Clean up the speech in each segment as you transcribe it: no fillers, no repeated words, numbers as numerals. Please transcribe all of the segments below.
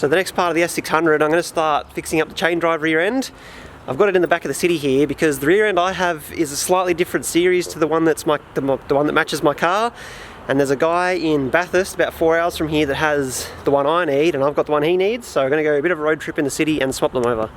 So the next part of the S600, I'm going to start fixing up the chain drive rear end. I've got it in the back of the city here because the rear end I have is a slightly different series to the one that's the one that matches my car. And there's a guy in Bathurst about 4 hours from here that has the one I need, and I've got the one he needs. So I'm going to go a bit of a road trip in the city and swap them over.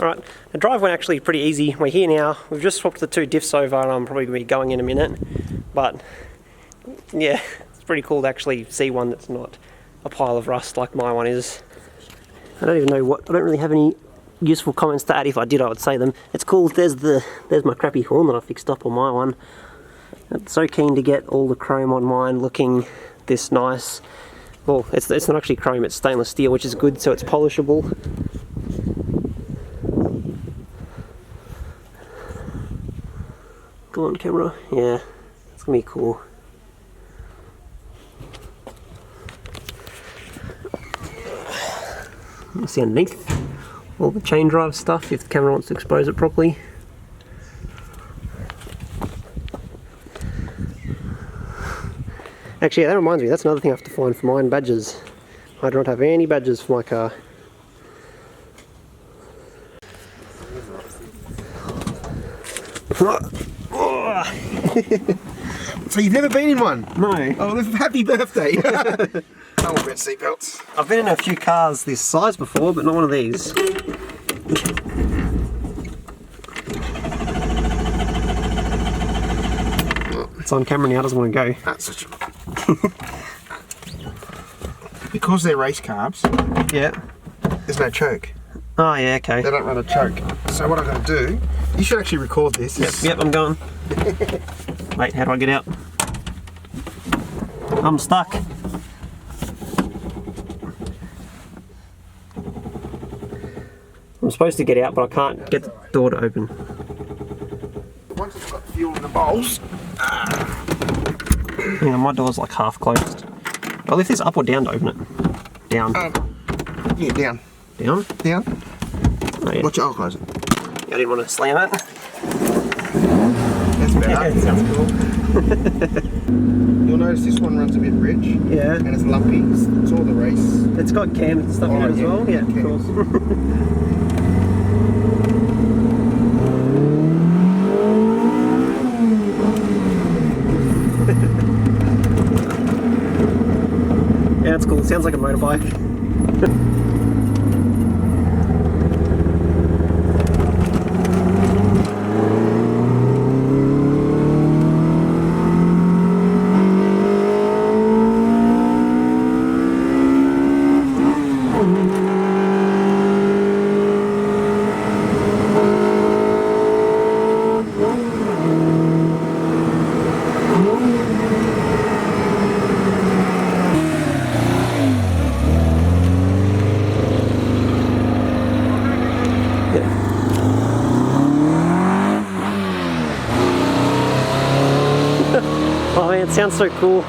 Alright, the drive went actually pretty easy. We're here now. We've just swapped the two diffs over and I'm probably going to be going in a minute. But yeah, it's pretty cool to actually see one that's not a pile of rust like my one is. I don't even know I don't really have any useful comments to add. If I did, I would say them. It's cool. There's my crappy horn that I fixed up on my one. I'm so keen to get all the chrome on mine looking this nice. Well, it's not actually chrome, it's stainless steel, which is good, so it's polishable. Go on camera, yeah, it's gonna be cool. You see underneath all the chain drive stuff if the camera wants to expose it properly. Actually, yeah, that reminds me, that's another thing I have to find for mine, badges. I do not have any badges for my car. So you've never been in one? No. Oh, happy birthday. Oh, we'll get seatbelts. I've been in a few cars this size before, but not one of these. It's on camera now, doesn't want to go. That's such a... Because they're race carbs, Yeah. there's no choke. Oh yeah, okay. They don't run a choke. So what I'm going to do, you should actually record this. Yep, I'm going. Wait, how do I get out? I'm stuck. I'm supposed to get out, but I can't get the door to open. Once it's got fuel in the bowls. Hang on, my door's like half closed. I'll lift this up or down to open it? Down. Yeah, down. Down? Down. Oh, yeah. Watch it, I'll close it. I didn't want to slam it. That's better. Yeah, it sounds cool. You'll notice this one runs a bit rich. Yeah. And it's lumpy. It's all the race. It's got cams and stuff in it as well? Yeah, of course. Yeah, it's cool. It sounds like a motorbike. Oh man, it sounds so cool.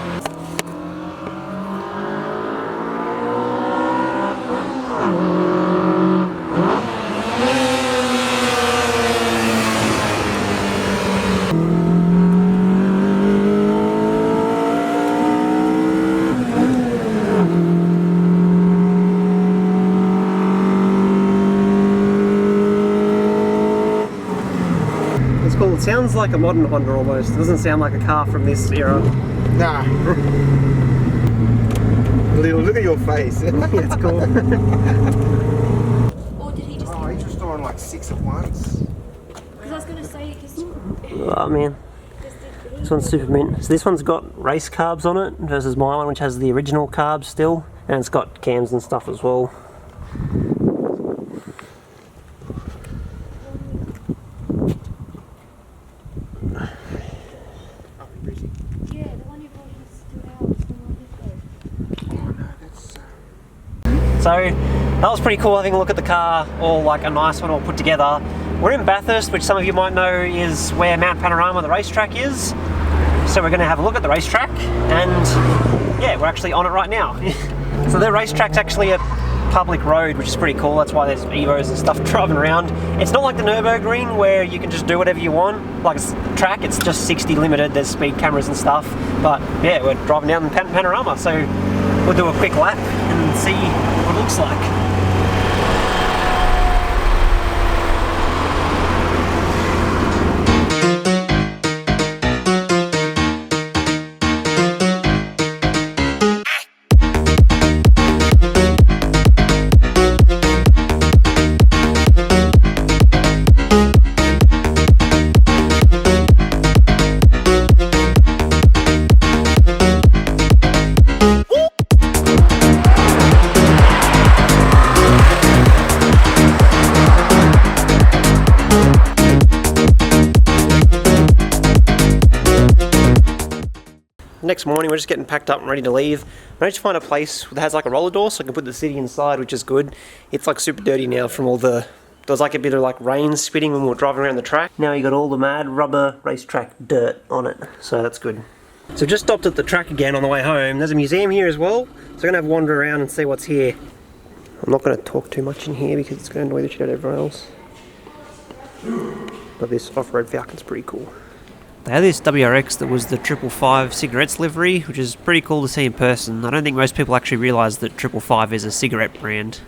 Cool. It sounds like a modern Honda almost. It doesn't sound like a car from this era. Nah. Look at your face. Yeah, it's cool. Or did he just... Oh, he's restoring like 6 at once. Because I was going to say... Oh man. This one's super mint. So this one's got race carbs on it versus my one, which has the original carbs still. And it's got cams and stuff as well. cruising. Yeah, the one you brought us 2 hours. Oh no, that's... So that was pretty cool having a look at the car, all like a nice one all put together. We're in Bathurst, which some of you might know is where Mt Panorama, the racetrack, is. So we're going to have a look at the racetrack, and yeah, we're actually on it right now. So the racetrack's actually a public road, which is pretty cool. That's why there's Evos and stuff driving around. It's not like the Nürburgring where you can just do whatever you want. Like it's a track, it's just 60 limited, there's speed cameras and stuff. But yeah, we're driving down the Panorama, so we'll do a quick lap and see what it looks like. Next morning we're just getting packed up and ready to leave. I managed to find a place that has like a roller door so I can put the city inside, which is good. It's like super dirty now from all the... There was like a bit of like rain spitting when we were driving around the track. Now you got all the mad rubber racetrack dirt on it, so that's good. So just stopped at the track again on the way home. There's a museum here as well, so I'm going to have a wander around and see what's here. I'm not going to talk too much in here because it's going to annoy the shit out of everyone else. But this off-road Falcon's pretty cool. They had this WRX that was the 555 cigarettes livery, which is pretty cool to see in person. I don't think most people actually realise that 555 is a cigarette brand.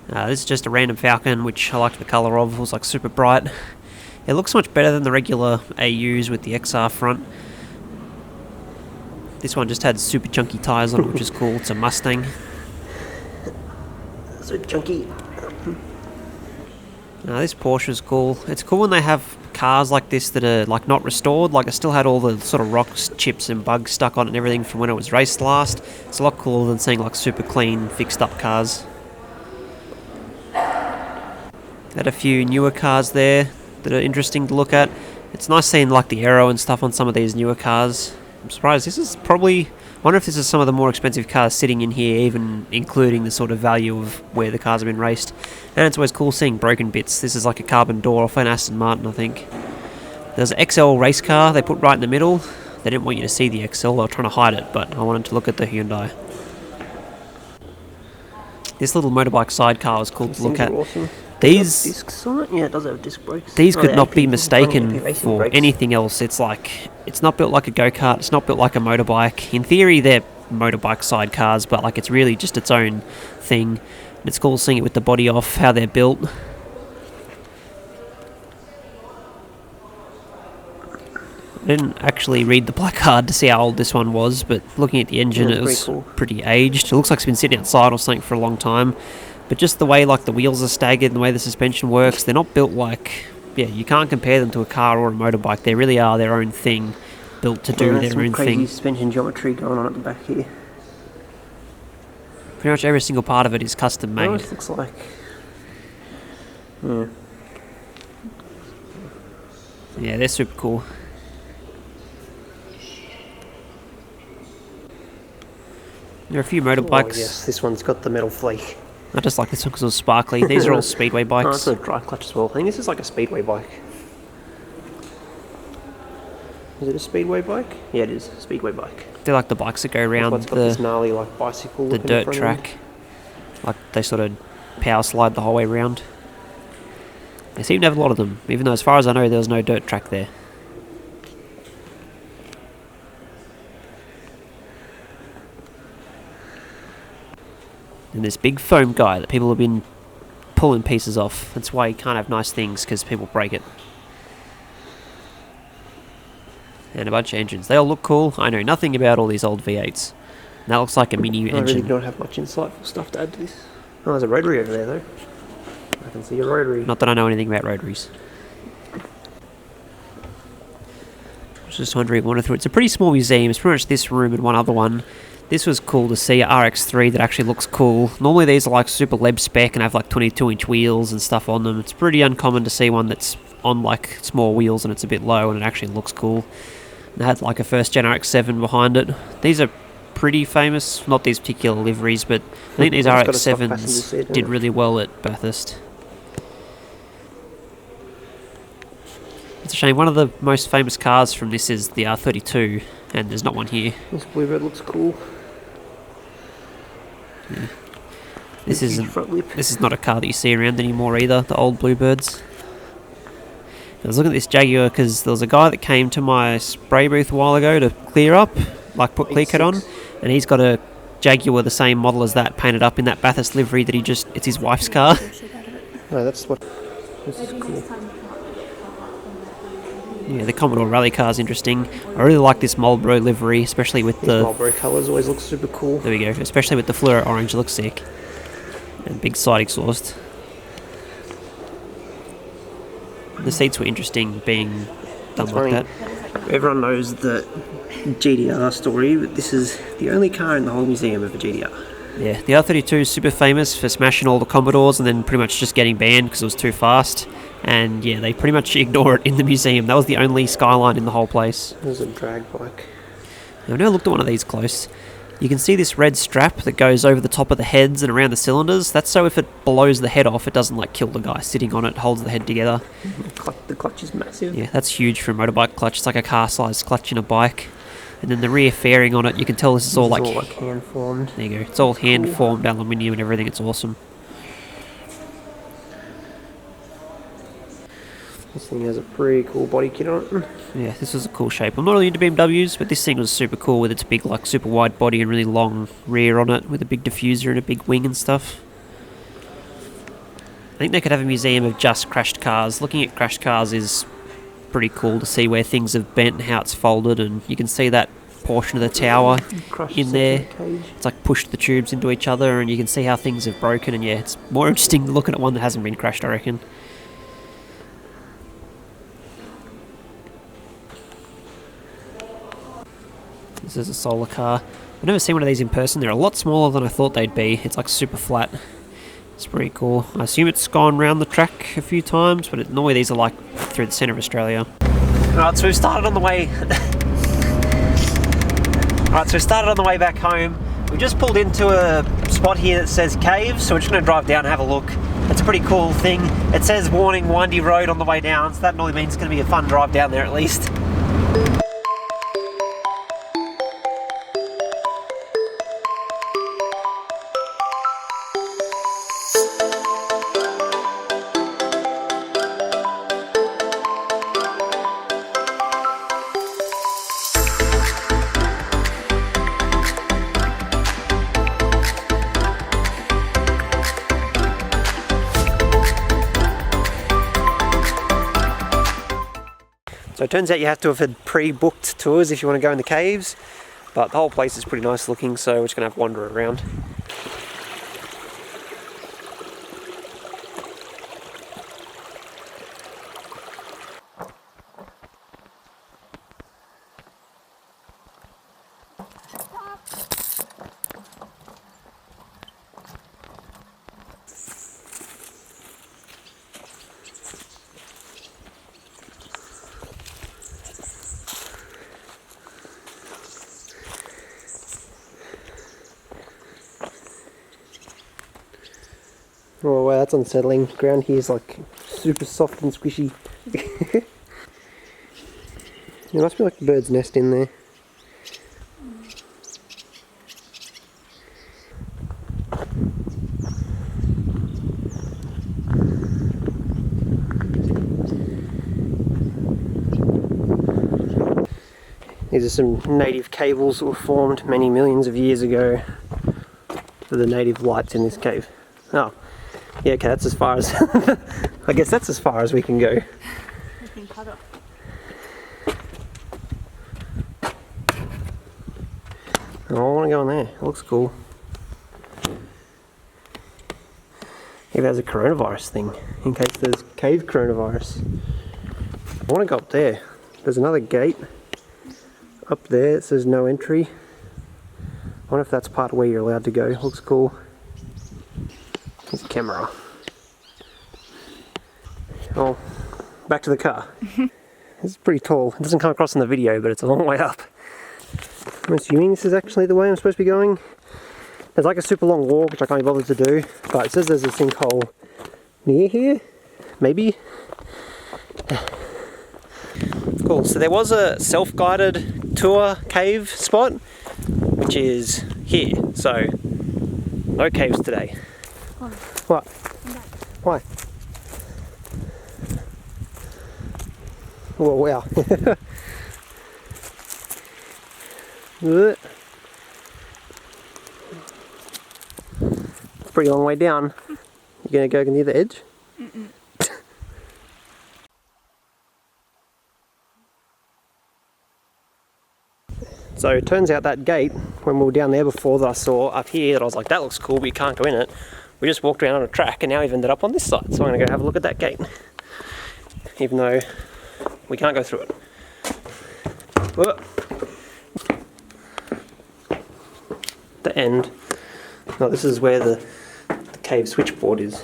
This is just a random Falcon, which I liked the colour of. It was like super bright. It looks much better than the regular AUs with the XR front. This one just had super chunky tyres on it, which is cool. It's a Mustang. So chunky. This Porsche is cool. It's cool when they have cars like this that are like not restored. Like it still had all the sort of rocks, chips and bugs stuck on it and everything from when it was raced last. It's a lot cooler than seeing like super clean, fixed up cars. Had a few newer cars there that are interesting to look at. It's nice seeing like the aero and stuff on some of these newer cars. I'm surprised. This is probably... I wonder if this is some of the more expensive cars sitting in here, even including the sort of value of where the cars have been raced. And it's always cool seeing broken bits. This is like a carbon door off an Aston Martin, I think. There's an XL race car they put right in the middle. They didn't want you to see the XL, they were trying to hide it, but I wanted to look at the Hyundai. This little motorbike sidecar was cool to look at. Awesome. These Discs on it? Yeah, it does have disc brakes. These could not be AP mistaken racing for brakes. anything else. It's like, it's not built like a go-kart, it's not built like a motorbike. In theory, they're motorbike sidecars, but like it's really just its own thing. And it's cool seeing it with the body off, how they're built. I didn't actually read the placard to see how old this one was, but looking at the engine, Yeah, it was pretty cool. pretty aged. It looks like it's been sitting outside or something for a long time. But just the way like the wheels are staggered and the way the suspension works, they're not built like... Yeah, you can't compare them to a car or a motorbike. They really are their own thing, built to do their own crazy thing. suspension geometry going on at the back here. Pretty much every single part of it is custom Oh, made. it looks like... Yeah. Yeah, they're super cool. There are a few motorbikes. Oh, yes, this one's got the metal flake. I just like this one because it was sparkly. These are all speedway Oh, bikes. it's a dry clutch as well. I think this is like a speedway bike. Is it a speedway bike? Yeah, it is. A speedway bike. They're like the bikes that go around It's got this gnarly like bicycle. the looking dirt front track. Like they sort of power slide the whole way around. They seem to have a lot of them, even though as far as I know there was no dirt track there. And this big foam guy that people have been pulling pieces off. That's why you can't have nice things, because people break it. And a bunch of engines. They all look cool. I know nothing about all these old V8s. And that looks like a mini I really engine. don't have much insightful stuff to add to this. Oh, there's a rotary over there though. I can see a rotary. Not that I know anything about rotaries. I was just wondering, wander through. It's a pretty small museum. It's pretty much this room and one other one. This was cool to see, a RX-3 that actually looks cool. Normally these are like super leb spec and have like 22-inch wheels and stuff on them. It's pretty uncommon to see one that's on like small wheels and it's a bit low and it actually looks cool. They had like a first gen RX-7 behind it. These are pretty famous, not these particular liveries, but I think these It's got a stock passenger RX-7s seat, hasn't did it? really well at Bathurst. It's a shame, one of the most famous cars from this is the R32, and there's not one here. This Bluebird looks cool. This Huge isn't. front lip. This is not a car that you see around anymore either, the old Bluebirds. I was looking at this Jaguar because there was a guy that came to my spray booth a while ago to clear up, like put clear coat on, and he's got a Jaguar the same model as that painted up in that Bathurst livery that it's his wife's car. No, that's what. This is cool. Yeah, the Commodore Rally car is interesting. I really like this Marlboro livery, especially with These the... Marlboro colours always look super cool. There we go, especially with the fluoro orange, it looks sick. And big side exhaust. The seats were interesting being done It's like funny. that. Everyone knows the GDR story, but this is the only car in the whole museum of a GDR. Yeah, the R32 is super famous for smashing all the Commodores and then pretty much just getting banned because it was too fast. And yeah, they pretty much ignore it in the museum. That was the only Skyline in the whole place. There's a drag bike. Now, I've never looked at one of these close. You can see this red strap that goes over the top of the heads and around the cylinders. That's so if it blows the head off, it doesn't like kill the guy sitting on it, holds the head together. The clutch is massive. Yeah, that's huge for a motorbike clutch. It's like a car-sized clutch in a bike. And then the rear fairing on it, you can tell this is all like... hand formed. There you go. It's all hand-formed aluminium and everything. It's awesome. This thing has a pretty cool body kit on it. Yeah, this was a cool shape. I'm not really into BMWs, but this thing was super cool with its big, like, super wide body and really long rear on it with a big diffuser and a big wing and stuff. I think they could have a museum of just crashed cars. Looking at crashed cars is pretty cool to see where things have bent and how it's folded, and you can see that portion of the tower in there. It's like pushed the tubes into each other, and you can see how things have broken, and yeah, it's more interesting looking at one that hasn't been crashed, I reckon. This is a solar car. I've never seen one of these in person. They're a lot smaller than I thought they'd be. It's like super flat. It's pretty cool. I assume it's gone round the track a few times, but normally these are like through the centre of Australia. Alright, so we've started on the way... Alright, so we started on the way back home. We just pulled into a spot here that says caves, so we're just going to drive down and have a look. It's a pretty cool thing. It says warning windy road on the way down, so that normally means it's going to be a fun drive down there at least. So it turns out you have to have had pre-booked tours if you want to go in the caves, but the whole place is pretty nice looking, so we're just going to have a wander around. Oh wow, that's unsettling. Ground here is like super soft and squishy. There must be like a bird's nest in there. These are some native cables that were formed many millions of years ago for the native lights in this cave. Oh, yeah, okay, that's as far as... I guess that's as far as we can go. We can cut off. Oh, I want to go in there. It looks cool. Maybe there's a coronavirus thing, in case there's cave coronavirus. I want to go up there. There's another gate up there. It says no entry. I wonder if that's part of where you're allowed to go. Looks cool. There's a camera. Oh, back to the car. It's pretty tall. It doesn't come across in the video, but it's a long way up. I'm assuming this is actually the way I'm supposed to be going. There's like a super long walk, which I can't be bothered to do, but it says there's a sinkhole near here, maybe. Cool, so there was a self-guided tour cave spot, which is here, so no caves today. What? Why? Well, wow. Pretty long way down. You gonna go near the edge? Mm-mm. So it turns out that gate, when we were down there before, that I saw up here, that I was like, that looks cool, but you can't go in it. We just walked around on a track and now we've ended up on this side. So I'm gonna go have a look at that gate. Even though we can't go through it. Whoa. The end. No, this is where the cave switchboard is.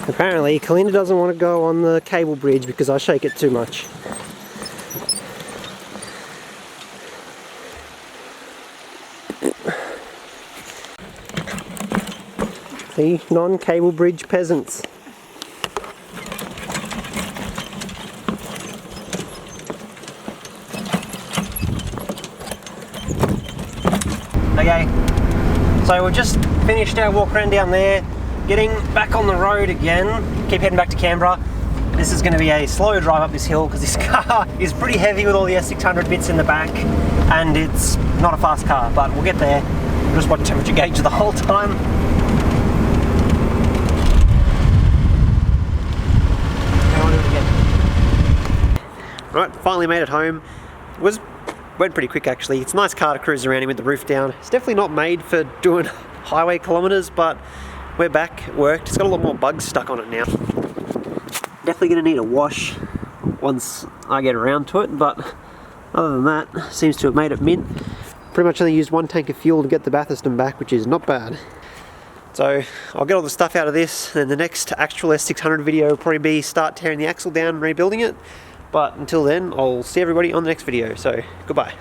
Apparently, Kalina doesn't want to go on the cable bridge because I shake it too much. See, non-cable bridge peasants. Okay, so we've just finished our walk around down there, getting back on the road again, keep heading back to Canberra. This is going to be a slow drive up this hill because this car is pretty heavy with all the S600 bits in the back and it's not a fast car, but we'll get there. We'll just watch temperature gauge the whole time. Alright, finally made it home. Went pretty quick actually. It's a nice car to cruise around in with the roof down. It's definitely not made for doing highway kilometres, but we're back, it worked. It's got a lot more bugs stuck on it now. Definitely going to need a wash once I get around to it, but other than that, seems to have made it mint. Pretty much only used 1 tank of fuel to get the Bathurst and back, which is not bad. So I'll get all the stuff out of this, and the next actual S600 video will probably be start tearing the axle down and rebuilding it. But until then, I'll see everybody on the next video, so goodbye.